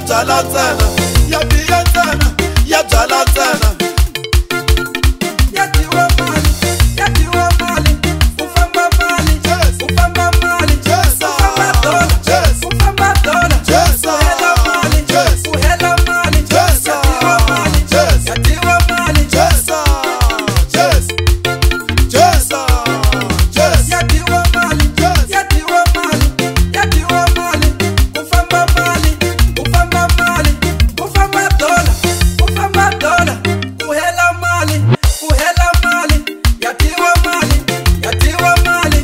byala ntsena, ya biya ntsena, ya byala ntsena. Ya dyiwa mali, ya dyiwa mali, ku famba mali, ku famba mali, ku famba dola, ku famba dola, ku hela mali, ku hela mali, ya dyiwa mali, ya dyiwa mali, ya dyiwa mali, ya dyiwa mali, ya dyiwa mali, ku famba mali, ku famba mali, ku famba dola, ku hela mali, ku hela mali, ya dyiwa mali, ya dyiwa mali.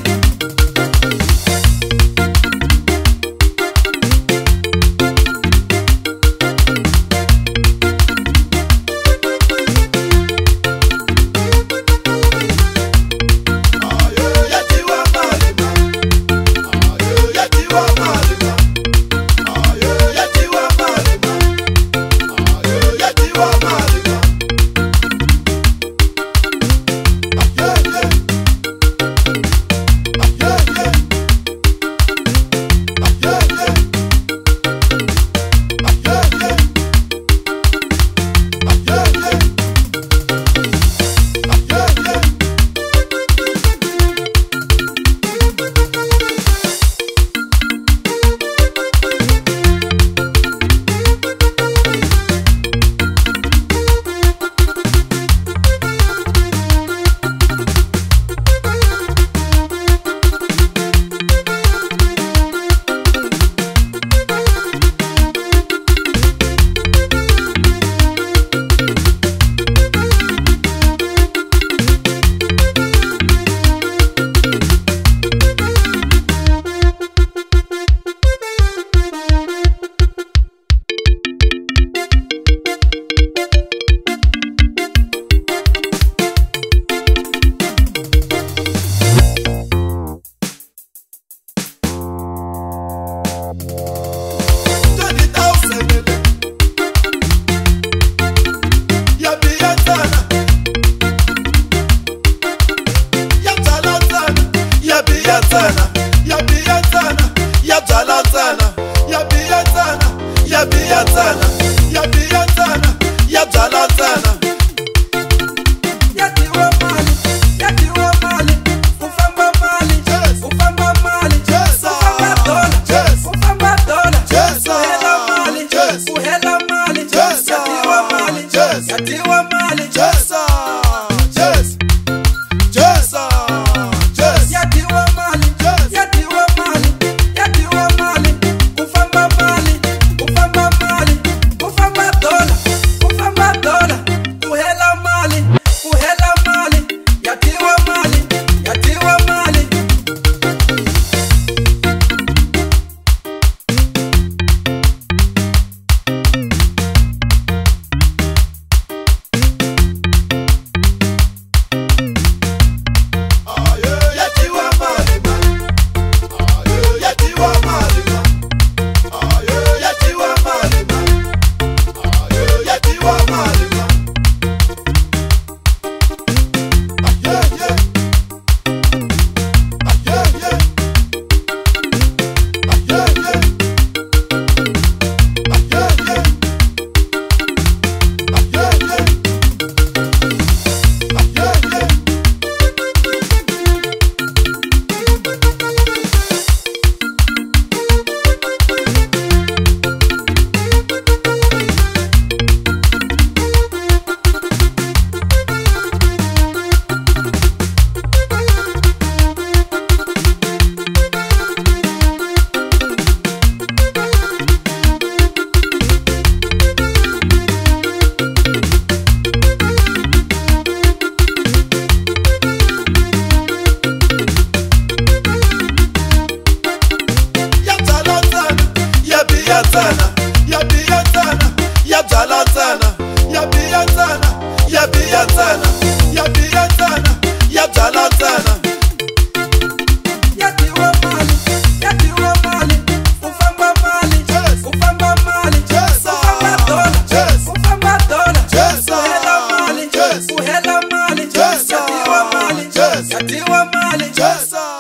Yes.